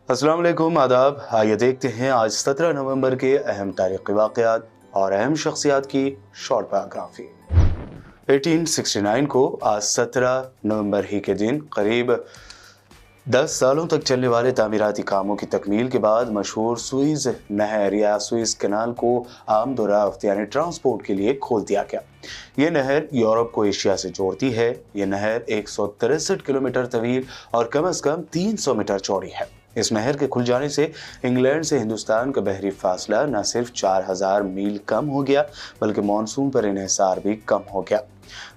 अस्सलाम वालेकुम, आदाब। आइए देखते हैं आज 17 नवंबर के अहम तारीखी वाक़यात और अहम शख्सियात की शॉर्ट बायोग्राफी। 1869 को आज 17 नवंबर ही के दिन करीब 10 सालों तक चलने वाले तामीराती कामों की तकमील के बाद मशहूर सुइज नहर या सुइज कनाल को आमदोरफ्त यानी ट्रांसपोर्ट के लिए खोल दिया गया। ये नहर यूरोप को एशिया से जोड़ती है। ये नहर 163 किलोमीटर तवील और कम से कम 300 मीटर चौड़ी है। इस नहर के खुल जाने से इंग्लैंड से हिंदुस्तान का बहरी फासला न सिर्फ 4000 मील कम हो गया बल्कि मानसून पर इन्हिसार भी कम हो गया।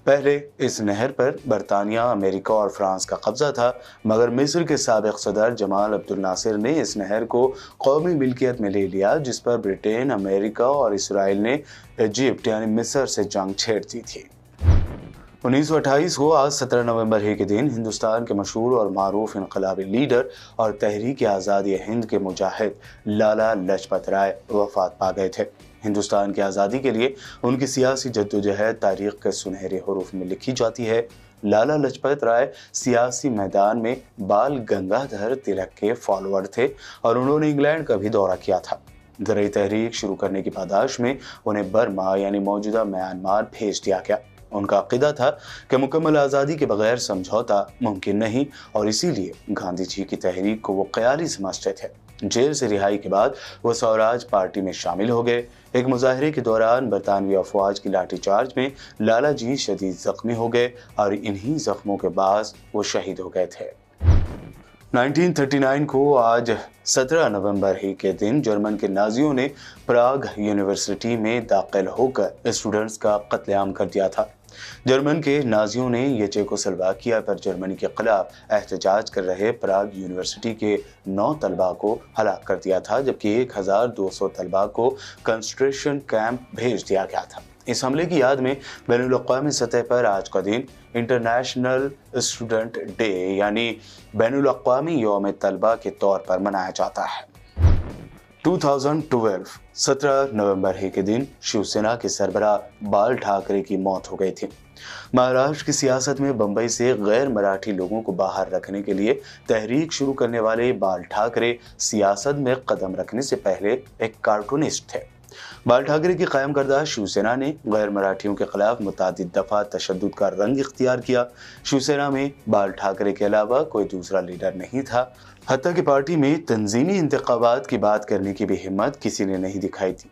पहले इस नहर पर बरतानिया, अमेरिका और फ्रांस का कब्जा था, मगर मिस्र के साबिक सदर जमाल अब्दुल नासिर ने इस नहर को कौमी मिल्कियत में ले लिया, जिस पर ब्रिटेन, अमेरिका और इसराइल ने इजिप्ट यानी मिस्र से जंग छेड़ दी थी। 1928 को आज 17 नवंबर ही के दिन हिंदुस्तान के मशहूर और मारूफ इनकलाबी लीडर और तहरीक आज़ादी हिंद के मुजाहिद लाला लजपत राय वफात पा गए थे। हिंदुस्तान की आज़ादी के लिए उनकी सियासी जद्दोजहद तारीख के सुनहरे हरूफ में लिखी जाती है। लाला लजपत राय सियासी मैदान में बाल गंगाधर तिलक के फॉलोअर थे और उन्होंने इंग्लैंड का भी दौरा किया था। ज़राई तहरीक शुरू करने की पादाश में उन्हें बर्मा यानी मौजूदा म्यांमार भेज दिया गया। उनका अक़ीदा था कि मुकम्मल आज़ादी के बगैर समझौता मुमकिन नहीं और इसीलिए गांधी जी की तहरीक को वो क़याली समझते थे। जेल से रिहाई के बाद वो स्वराज पार्टी में शामिल हो गए। एक मुजाहरे के दौरान बरतानवी अफवाज की लाठीचार्ज में लाला जी शदीद जख्मी हो गए और इन्हीं जख्मों के बाद वो शहीद हो गए थे। 1939 को आज 17 नवंबर ही के दिन जर्मन के नाजियों ने प्राग यूनिवर्सिटी में दाखिल होकर स्टूडेंट्स का कत्लेआम कर दिया था। जर्मन के नाजियों ने ये चेकोस्लोवाकिया पर जर्मनी के खिलाफ एहतजाज कर रहे प्राग यूनिवर्सिटी के 9 तलबा को हलाक कर दिया था, जबकि 1200 तलबा को कंसंट्रेशन कैंप भेज दिया गया था। इस हमले की याद में बैनुल-अक़वामी सतह पर आज का दिन इंटरनेशनल स्टूडेंट डे यानी बैनुल-अक़वामी यौम तलबा के तौर पर मनाया जाता है। 2012 17 नवंबर ही के दिन शिवसेना के सरबराह बाल ठाकरे की मौत हो गई थी। महाराष्ट्र की सियासत में बंबई से गैर मराठी लोगों को बाहर रखने के लिए तहरीक शुरू करने वाले बाल ठाकरे सियासत में कदम रखने से पहले एक कार्टूनिस्ट थे। बाल ठाकरे की कायम करदा शिवसेना ने गैर मराठियों के खिलाफ मुतादिद दफा तशद्दुद का रंग इख्तियार किया। शिवसेना में बाल ठाकरे के अलावा कोई दूसरा लीडर नहीं था। हत्ता कि पार्टी में तंजीमी इंतखाबात की बात करने की भी हिम्मत किसी ने नहीं दिखाई थी।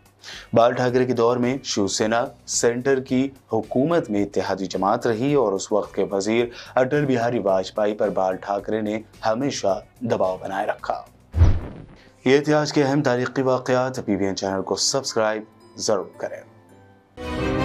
बाल ठाकरे के दौर में शिवसेना सेंटर की हुकूमत में इत्तेहादी जमात रही और उस वक्त के वजीर अटल बिहारी वाजपेयी पर बाल ठाकरे ने हमेशा दबाव बनाए रखा। ये थे आज के अहम तारीखी वाक़यात। PBN चैनल को सब्सक्राइब ज़रूर करें।